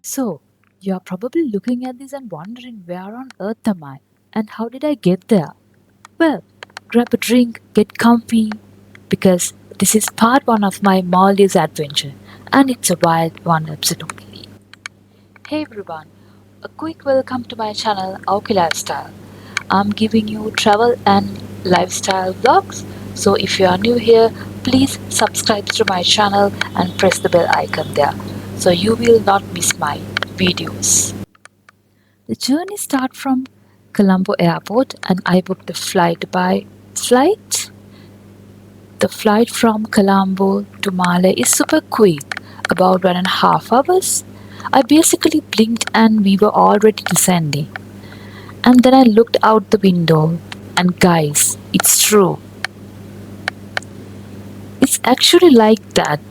So, you're probably looking at this and wondering where on earth am I and how did I get there? Well, grab a drink, get comfy, because this is part one of my Maldives adventure and it's a wild one absolutely. Hey everyone, a quick welcome to my channel Auki Lifestyle. I'm giving you travel and lifestyle vlogs. So if you are new here, please subscribe to my channel and press the bell icon there so you will not miss my videos. The journey starts from Colombo airport and I booked the flight by flight. The flight from Colombo to Male is super quick, about 1.5 hours. I basically blinked and we were already descending. And then I looked out the window, and guys, it's true. It's actually like that.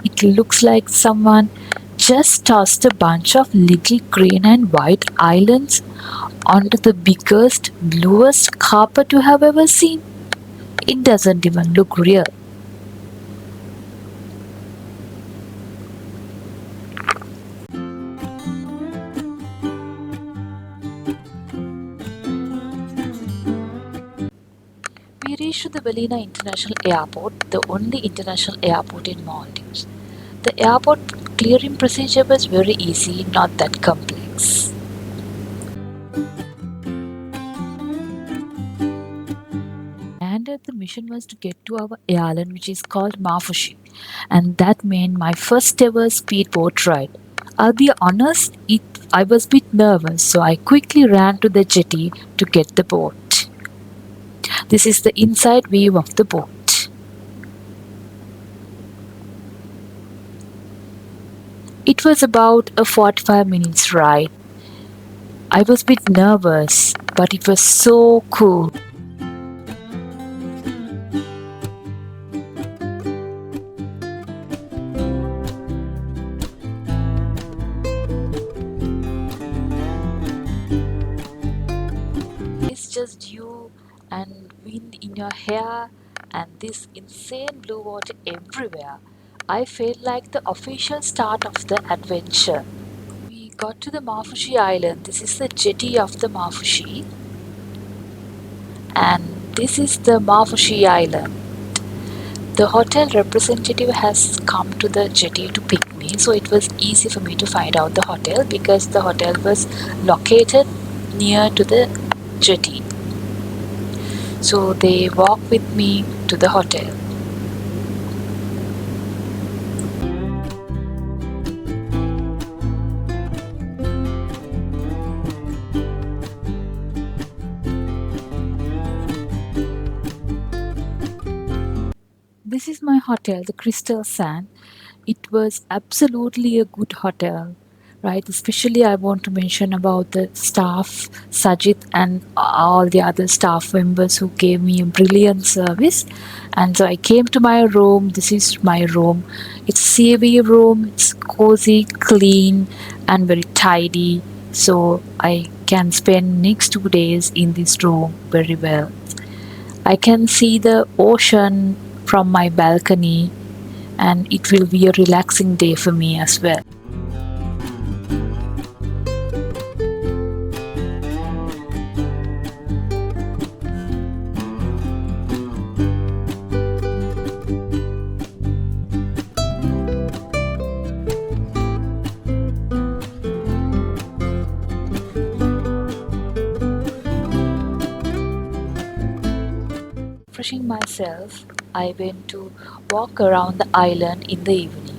It looks like someone just tossed a bunch of little green and white islands onto the biggest, bluest carpet you have ever seen. It doesn't even look real. We reached the Belina International Airport, the only international airport in Maldives. The airport clearing procedure was very easy, not that complex. And the mission was to get to our island, which is called Maafushi, and that meant my first ever speedboat ride. I'll be honest, I was a bit nervous, so I quickly ran to the jetty to get the boat. This is the inside view of the boat. It was about a 45 minutes ride. I was a bit nervous, but it was so cool. It's just you and wind in your hair and this insane blue water everywhere. I felt like the official start of the adventure. We got to the Maafushi Island. This is the jetty of the Maafushi, and this is the Maafushi Island. The hotel representative has come to the jetty to pick me, so it was easy for me to find out the hotel because the hotel was located near to the jetty. So they walked with me to the hotel. This is my hotel, the Crystal Sand. It was absolutely a good hotel, right? Especially I want to mention about the staff, Sajid and all the other staff members who gave me a brilliant service. And so I came to my room. This is my room. It's a sea room. It's cozy, clean, and very tidy. So I can spend next 2 days in this room very well. I can see the ocean from my balcony and it will be a relaxing day for me as well. Refreshing myself, I went to walk around the island in the evening.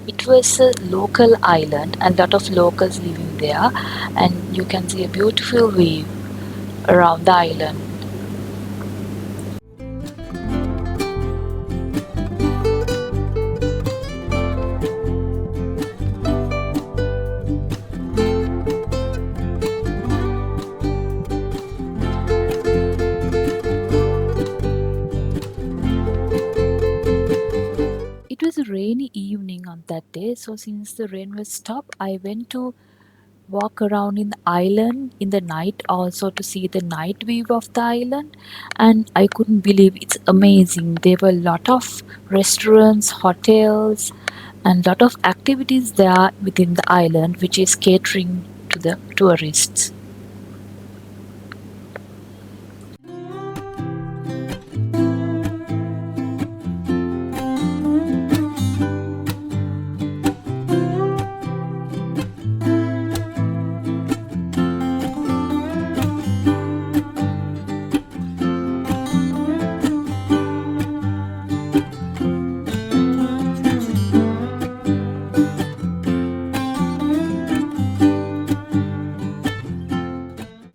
It was a local island, a lot of locals living there, and you can see a beautiful view around the island. It was a rainy evening on that day, so since the rain was stopped, I went to walk around in the island in the night also to see the night view of the island, and I couldn't believe it's amazing. There were a lot of restaurants, hotels, and lot of activities there within the island which is catering to the tourists.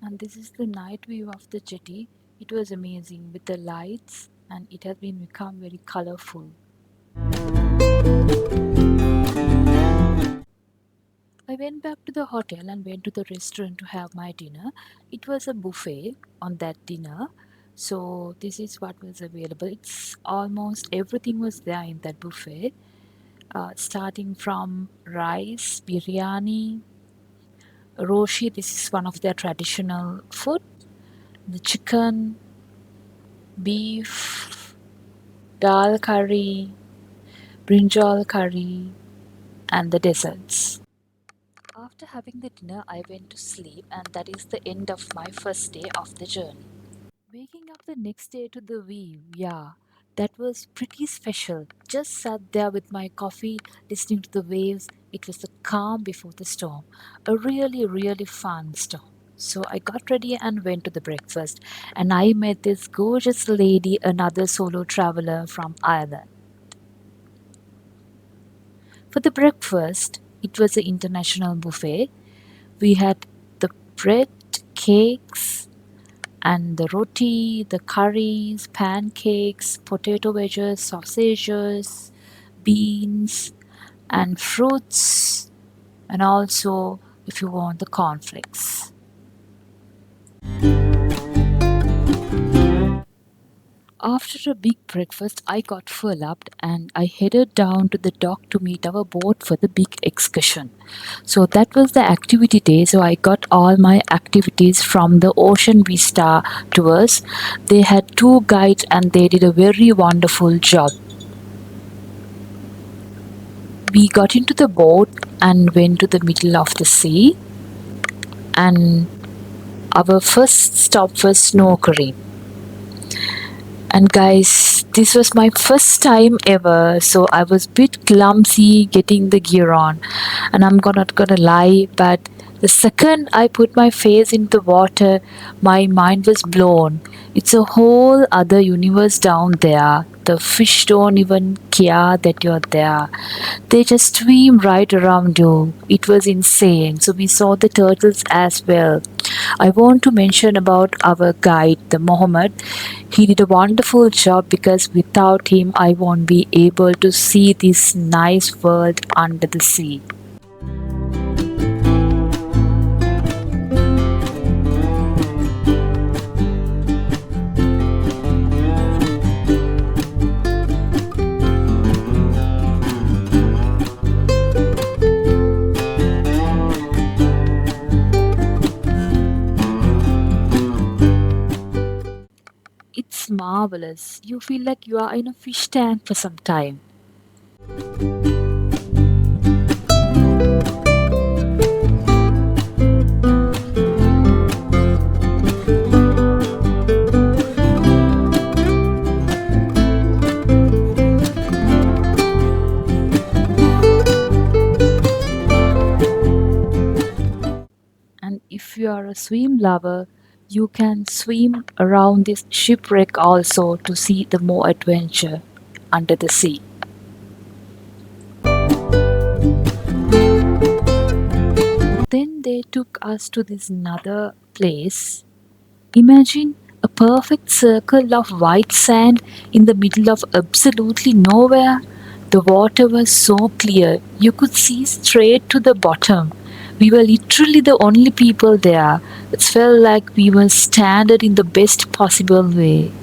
And this is the night view of the jetty. It was amazing with the lights and it has been become very colorful. I went back to the hotel and went to the restaurant to have my dinner. It was a buffet on that dinner. So this is what was available. It's almost everything was there in that buffet. Starting from rice, biryani, roshi. This is one of their traditional food. The chicken, beef, dal curry, brinjal curry, and the desserts. After having the dinner, I went to sleep, and that is the end of my first day of the journey. Waking up the next day to the view, yeah, that was pretty special. Just sat there with my coffee, listening to the waves. It was the calm before the storm. A really, really fun storm. So I got ready and went to the breakfast, and I met this gorgeous lady, another solo traveler from Ireland. For the breakfast, it was an international buffet. We had the bread, cakes, and the roti, the curries, pancakes, potato wedges, sausages, beans, and fruits, and also, if you want, the cornflakes. After a big breakfast, I got full up and I headed down to the dock to meet our boat for the big excursion. So that was the activity day. So I got all my activities from the Ocean Vista tours. They had two guides and they did a very wonderful job. We got into the boat and went to the middle of the sea, and our first stop was snorkeling. And guys, this was my first time ever, so I was a bit clumsy getting the gear on. And not gonna lie, but the second I put my face in the water, my mind was blown. It's a whole other universe down there. The fish don't even care that you're there. They just swim right around you. It was insane. So we saw the turtles as well. I want to mention about our guide, the Mohammed. He did a wonderful job because without him, I won't be able to see this nice world under the sea. It's marvelous. You feel like you are in a fish tank for some time. And if you are a swim lover, you can swim around this shipwreck also to see the more adventure under the sea. Then they took us to this another place. Imagine a perfect circle of white sand in the middle of absolutely nowhere. The water was so clear, you could see straight to the bottom. We were literally the only people there. It felt like we were stranded in the best possible way.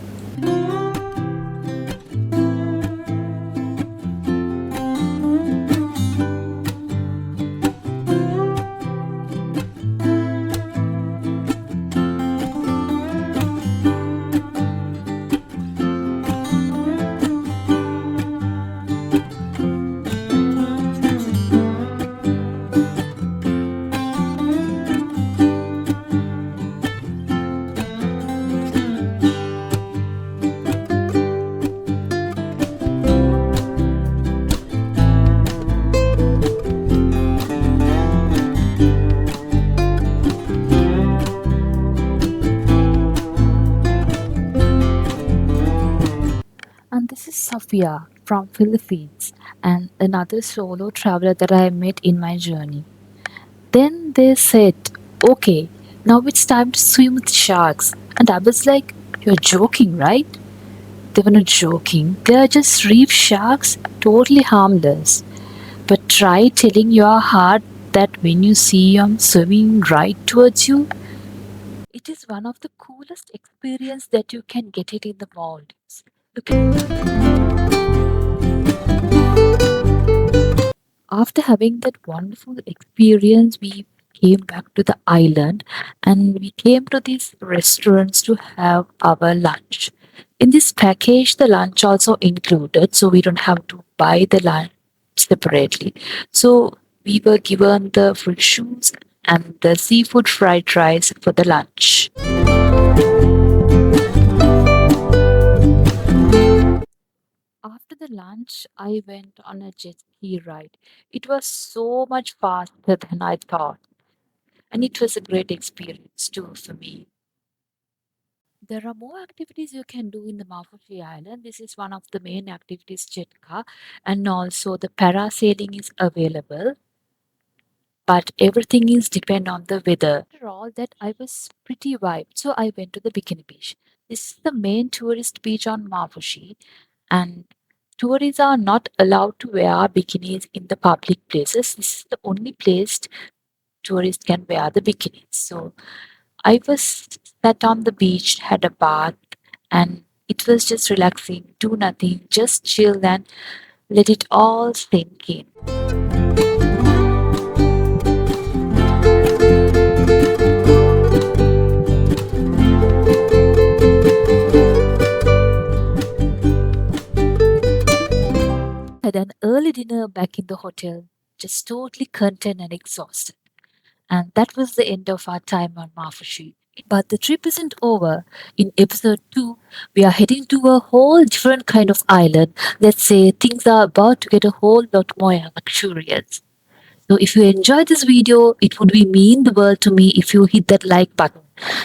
Sofia from Philippines and another solo traveler that I met in my journey. Then they said, "Okay, now it's time to swim with sharks." And I was like, "You're joking, right?" They were not joking. They are just reef sharks, totally harmless. But try telling your heart that when you see them swimming right towards you, it is one of the coolest experience that you can get it in the Maldives. Look after having that wonderful experience, we came back to the island and we came to these restaurants to have our lunch. In this package, the lunch also included, so we don't have to buy the lunch separately. So we were given the fruit shoes and the seafood fried rice for the lunch. After the lunch, I went on a jet ski ride. It was so much faster than I thought, and it was a great experience too for me. There are more activities you can do in the Maafushi Island. This is one of the main activities, Jetka, and also the parasailing is available, but everything is depend on the weather. After all that, I was pretty vibed, so I went to the Bikini Beach. This is the main tourist beach on Maafushi, and tourists are not allowed to wear bikinis in the public places. This is the only place tourists can wear the bikinis. So I was sat on the beach, had a bath, and it was just relaxing, do nothing, just chill and let it all sink in. Had an early dinner back in the hotel, just totally content and exhausted. And that was the end of our time on Mafushi. But the trip isn't over. In episode 2, we are heading to a whole different kind of island. Let's say things are about to get a whole lot more luxurious. So if you enjoyed this video, it would be mean the world to me if you hit that like button,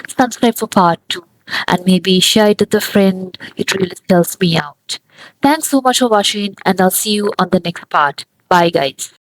subscribe for part 2, and maybe share it with a friend. It really helps me out. Thanks so much for watching, and I'll see you on the next part. Bye, guys.